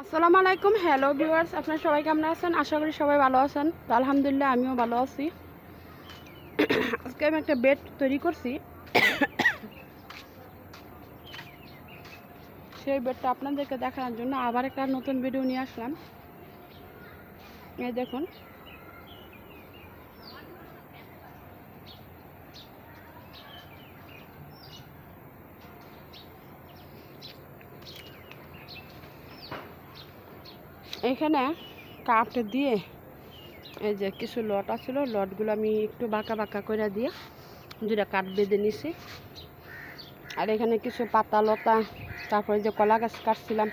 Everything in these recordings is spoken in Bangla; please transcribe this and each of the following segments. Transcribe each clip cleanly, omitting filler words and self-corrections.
আসসালামু আলাইকুম। হ্যালো ভিউয়ার্স, আপনারা সবাই কেমন আছেন? আশা করি সবাই ভালো আছেন। তো আলহামদুলিল্লাহ আমিও ভালো আছি। আজকে আমি একটা বেড তৈরি করছি। সেই বেডটা আপনাদেরকে দেখানোর জন্য আবার একটা নতুন ভিডিও নিয়ে আসলাম। এই দেখুন, এখানে কাঠ দিয়ে এই যে কিছু লট আছিল, লটগুলো আমি একটু বাঁকা বাঁকা করে দিয়ে দুটা কাঠ বেঁধে নিছি। আর এখানে কিছু পাতা লতা, তারপরে যে কলা গাছ কাটছিলাম,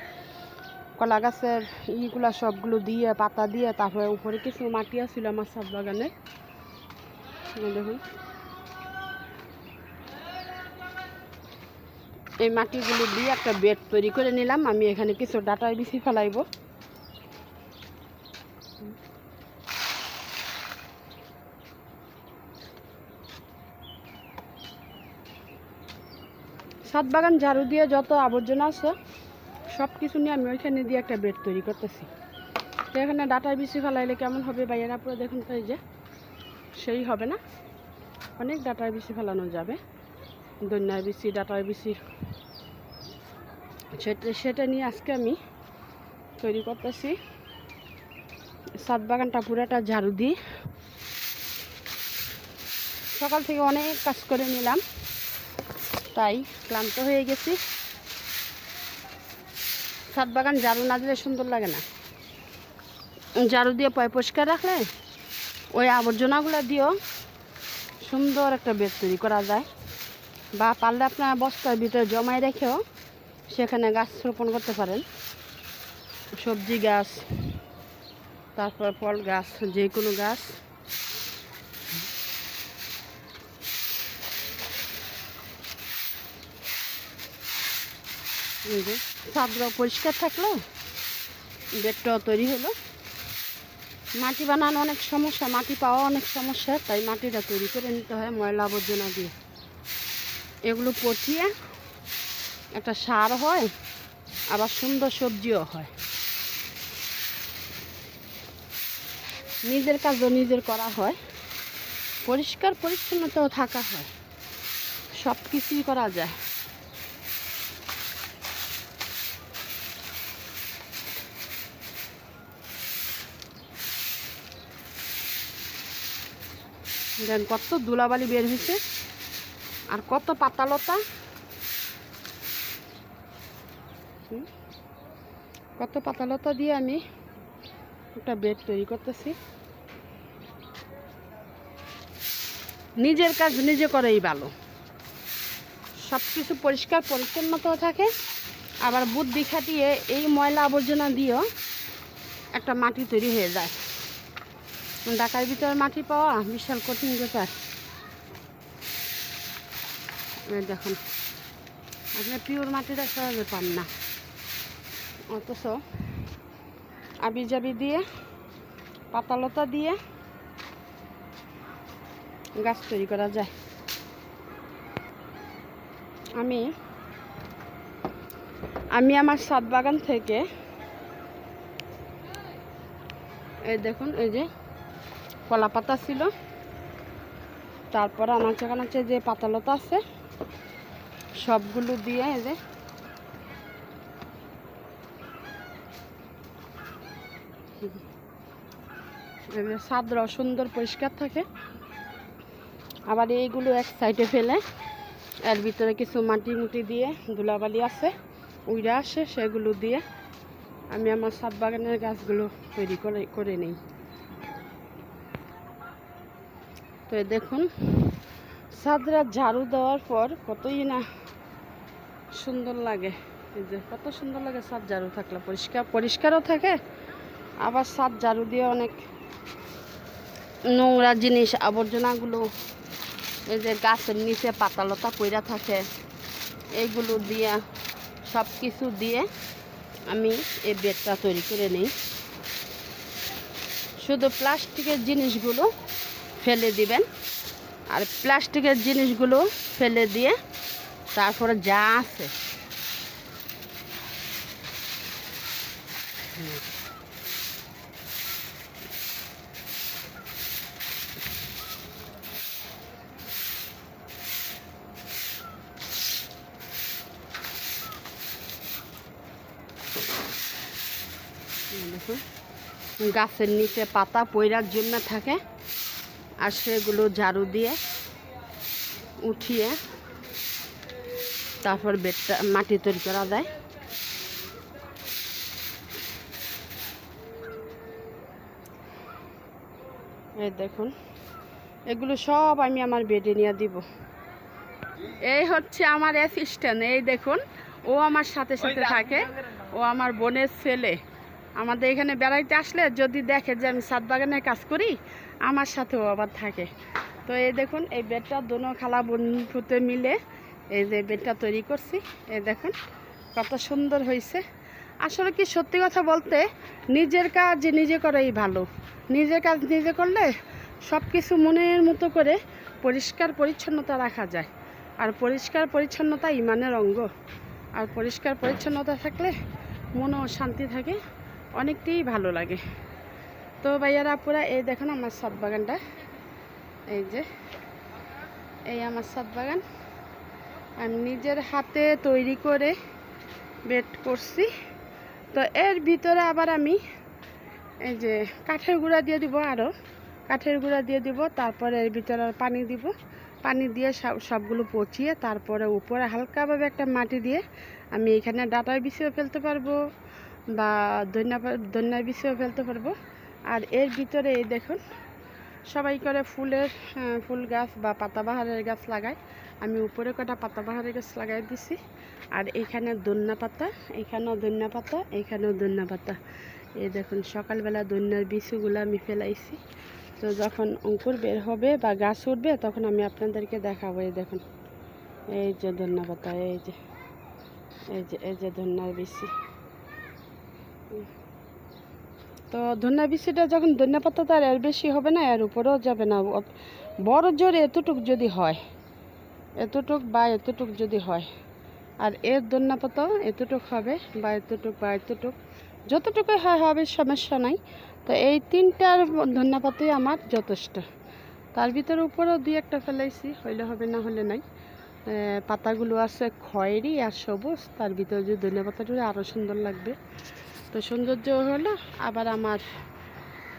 কলা গাছের ইগুলা সবগুলো দিয়ে পাতা দিয়ে, তারপরে উপরে কিছু মাটি আছিল আমার ছাদ বাগানে। দেখুন, এই মাটিগুলো দিয়ে একটা বেড তৈরি করে নিলাম। আমি এখানে কিছু ডাটার বিচি ফেলাইব। ছাদ বাগান ঝাড়ু দিয়ে যত আবর্জনা আছে সব কিছু নিয়ে আমি ওইখানে দিয়ে একটা বেড তৈরি করতেছি। তো এখানে ডাটার বিচি ফেলাইলে কেমন হবে ভাইয়েরা? পুরো দেখুন তো, এই যে সেই হবে না? অনেক ডাটার বিচি ফেলানো যাবে, ধনিয়ার বিচি, ডাটার বিচি, সেটা নিয়ে আজকে আমি তৈরি করতেছি। ছাদ বাগানটা পুরাটা ঝাড়ু দিই। সকাল থেকে অনেক কাজ করে নিলাম, তাই ক্লান্ত হয়ে গেছি। ছাদ বাগান ঝাড়ু না দিলে সুন্দর লাগে না। ঝাড়ু দিয়ে পরিষ্কার রাখলে ওই আবর্জনাগুলো দিয়েও সুন্দর একটা বেড তৈরি করা যায়। বা পারলে আপনার বস্তার ভিতরে জমায় রেখেও সেখানে গাছ রোপণ করতে পারেন। সবজি গাছ, তারপর ফল গাছ, যে কোনো গাছ। ছাদটাও পরিষ্কার থাকলো, বেডটাও তৈরি হলো। মাটি বানানো অনেক সমস্যা, মাটি পাওয়া অনেক সমস্যা, তাই মাটিটা তৈরি করে নিতে হয় ময়লা আবর্জনা দিয়ে। এগুলো পচিয়ে একটা সার হয়, আবার সুন্দর সবজিও হয়। নিজের কাজও নিজের করা হয়, পরিষ্কার পরিচ্ছন্নতাও থাকা হয়, সব কিছুই করা যায়। দেন কত ধুলাবালি বের হয়েছে, আর কত পাতালতা, কত পাতালতা দিয়ে আমি একটা বেড তৈরি করতেছি। নিজের কাজ নিজে করেই ভালো, সব কিছু পরিষ্কার পরিচ্ছন্নতাও থাকে, আবার বুদ্ধি খাটিয়ে এই ময়লা আবর্জনা দিয়েও একটা মাটি তৈরি হয়ে যায়। ঢাকার ভিতরে মাটি পাওয়া বিশাল কঠিন ব্যাপার। দেখুন, আপনি পিওর মাটিটা সহজে পান না, অথচ আবি জাবি দিয়ে, পাতালতা দিয়ে গাছ তৈরি করা যায়। আমি আমার ছাদ বাগান থেকে এই দেখুন, এই যে কলা পাতা ছিল, তারপর আনাচে কানাচে যে পাতালতা আছে সবগুলো দিয়ে এই যে ছাদটাও সুন্দর পরিষ্কার থাকে। আবার এইগুলো এক সাইডে ফেলে এর ভিতরে কিছু মাটি মুটি দিয়ে, ধুলাবালি আছে উইরা আসে, সেগুলো দিয়ে আমি আমার ছাদ বাগানের গাছগুলো তৈরি করে নিই। তো দেখুন, ছাদরা ঝাড়ু দেওয়ার পর কতই না সুন্দর লাগে। এই যে কত সুন্দর লাগে ছাদ ঝাড়ু থাকলে, পরিষ্কারও থাকে। আবার ছাদ ঝাড়ু দিয়ে অনেক নোংরা জিনিস, আবর্জনাগুলো, এই যে গাছের নিচে পাতালতা পইরা থাকে, এইগুলো দিয়ে, সব কিছু দিয়ে আমি এই বেডটা তৈরি করে নিই। শুধু প্লাস্টিকের জিনিসগুলো ফেলে দিবেন, আর প্লাস্টিকের জিনিসগুলো ফেলে দিয়ে তারপরে যা আছে দেখুন গাছের নিচে পাতা পইরার জন্য থাকে, আর সেগুলো ঝাড়ু দিয়ে উঠিয়ে তারপর বেডটা মাটি তৈরি করা যায়। এই দেখুন এগুলো সব আমি আমার বেডে নিয়ে দিব। এই হচ্ছে আমার অ্যাসিস্ট্যান্ট, এই দেখুন ও আমার সাথে সাথে থাকে, ও আমার বোনের ছেলে। আমাদের এখানে বেড়াইতে আসলে যদি দেখে যে আমি ছাদ বাগানে কাজ করি, আমার সাথেও আবার থাকে। তো এই দেখুন এই বেডটা দোনো খালা বন্ধুতে মিলে এই যে বেডটা তৈরি করছি। এই দেখুন কত সুন্দর হয়েছে। আসলে কি সত্যি কথা বলতে নিজের কাজ নিজে করাই ভালো। নিজের কাজ নিজে করলে সব কিছু মনের মতো করে পরিষ্কার পরিচ্ছন্নতা রাখা যায়। আর পরিষ্কার পরিচ্ছন্নতা ইমানের অঙ্গ। আর পরিষ্কার পরিচ্ছন্নতা থাকলে মনও শান্তি থাকে, অনেকটাই ভালো লাগে। তো ভাইয়ারা আপুরা এই দেখুন আমার ছাদ বাগানটা, এই যে এই আমার ছাদ বাগান আমি নিজের হাতে তৈরি করে বেড করছি। তো এর ভিতরে আবার আমি এই যে কাঠের গুঁড়া দিয়ে দিব, আরও কাঠের গুঁড়া দিয়ে দিব। তারপরে এর ভিতরে পানি দিব, পানি দিয়ে সবগুলো পচিয়ে তারপরে উপরে হালকাভাবে একটা মাটি দিয়ে আমি এখানে ডাঁটার বিছিয়েও ফেলতে পারবো বা ধনিয়ার বিছিয়েও ফেলতে পারবো। আর এর ভিতরে এই দেখুন সবাই করে ফুল গাছ বা পাতাবাহারের গাছ লাগায়, আমি উপরে কটা পাতাবাহারের গাছ লাগাই দিছি। আর এইখানে ধনিয়া পাতা, এইখানেও ধনিয়া পাতা, এইখানেও ধনিয়া পাতা। এই দেখুন সকালবেলা ধনিয়ার বিচুগুলো আমি ফেলাইছি। তো যখন অঙ্কুর বের হবে বা গাছ উঠবে তখন আমি আপনাদেরকে দেখাবো। এই দেখুন এই যে ধনিয়া পাতা, এই যে এই যে ধনিয়ার বিচি। তো ধনিয়া বিচিটা যখন ধনিয়া পাতা তার এর বেশি হবে না, এর উপরেও যাবে না। বড় জোর এতটুক যদি হয়, এতটুক বা এতটুক যদি হয়, আর এর ধনিয়া পাতাও এতটুক হবে বা এতটুক বা এতটুক, যতটুকুই হয় হবে, সমস্যা নাই। তো এই তিনটার ধনিয়া পাতাই আমার যথেষ্ট। তার ভিতরে উপরেও দুই একটা ফেলাইছি, হইলে হবে না হলে নাই। পাতাগুলো আছে খয়েরি আর সবুজ, তার ভিতরে যদি ধনিয়া পাতাটা আরও সুন্দর লাগবে। তো সৌন্দর্য হলো, আবার আমার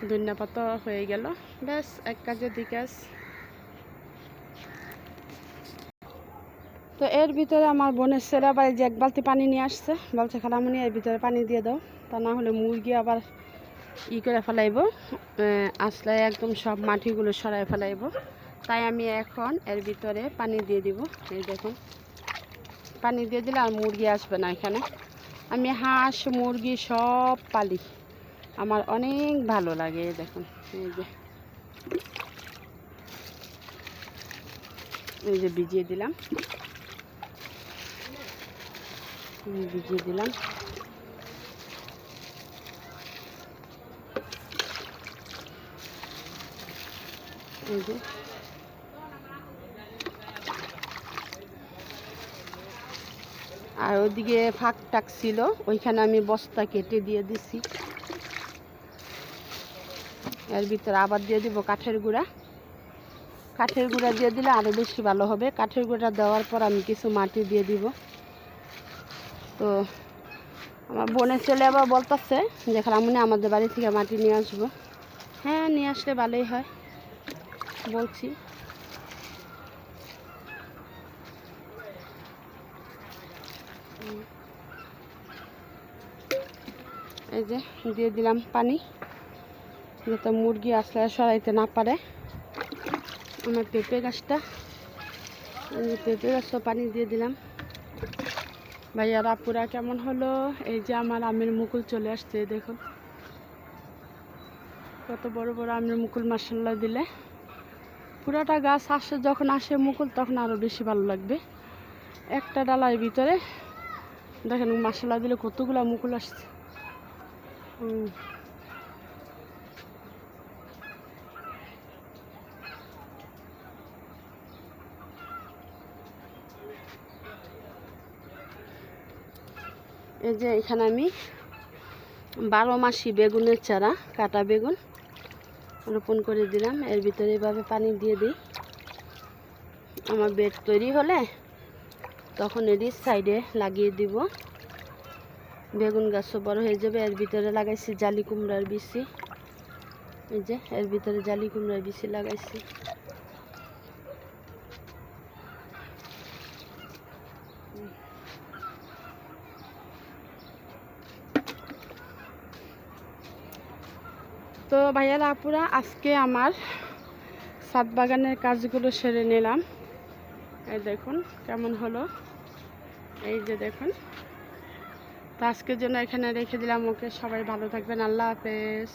ধনিয়া পাতা হয়ে গেল। ব্যাস এক কাজে দুই কাজ। তো এর ভিতরে আমার বোনের ছেলে আবার যে এক বালতি পানি নিয়ে আসছে, বলছে খালামুনি এর ভিতরে পানি দিয়ে দাও, তা না হলে মুরগি আবার করে ফেলাইব, আসলে একদম সব মাটিগুলো সরাই ফেলাইব। তাই আমি এখন এর ভিতরে পানি দিয়ে দিব। এই দেখুন পানি দিয়ে দিলে আর মুরগি আসবে না এখানে। আমি হাঁস মুরগি সব পালি, আমার অনেক ভালো লাগে। এই দেখুন এই যে ভিজিয়ে দিলাম, ভিজিয়ে দিলাম। এই যে আর ওইদিকে ফাঁক টাক ছিল, ওইখানে আমি বস্তা কেটে দিয়ে দিছি। এর ভিতরে আবার দিয়ে দিব কাঠের গুঁড়া। কাঠের গুঁড়া দিয়ে দিলে আরও বেশি ভালো হবে। কাঠের গুঁড়া দেওয়ার পর আমি কিছু মাটি দিয়ে দিব। তো আমার বোনের ছেলে আবার বলতেছে যে খালামুনি আমাদের বাড়ি থেকে মাটি নিয়ে আসবো। হ্যাঁ নিয়ে আসলে ভালোই হয়, বলছি। এই যে দিয়ে দিলাম পানি, যাতে মুরগি আসলে সরাইতে না পারে। আমার পেঁপে গাছটা, পেঁপে গাছটা পানি দিয়ে দিলাম। ভাইয়ার আপুরা কেমন হলো? এই যে আমার আমের মুকুল চলে আসছে, দেখুন কত বড় বড় আমের মুকুল, মাশাআল্লাহ দিলে পুরাটা গাছ আসে, যখন আসে মুকুল তখন আরও বেশি ভালো লাগবে। একটা ডালার ভিতরে দেখেন মাশাআল্লাহ দিলে কতগুলো মুকুল আসছে। এই যে এখানে আমি 12 মাসি বেগুনের চারা, কাটা বেগুন রোপণ করে দিলাম। এর ভিতরে এভাবে পানি দিয়ে দিই। আমার বেড তৈরি হলে তখন এরই সাইডে লাগিয়ে দিব। বেগুন গাছও বড় হয়ে যাবে। এর ভিতরে লাগাইছি জালি কুমড়ার বিচি। এই যে এর ভিতরে জালি কুমড়ার বিচি লাগাইছি। তো ভাইয়ারা আপুরা, আজকে আমার ছাদ বাগানের কাজগুলো সেরে নিলাম। এই দেখুন কেমন হলো, এই যে দেখুন। তো আজকের জন্য এখানে রেখে দিলাম। ওকে, সবাই ভালো থাকবেন। আল্লাহ হাফেজ।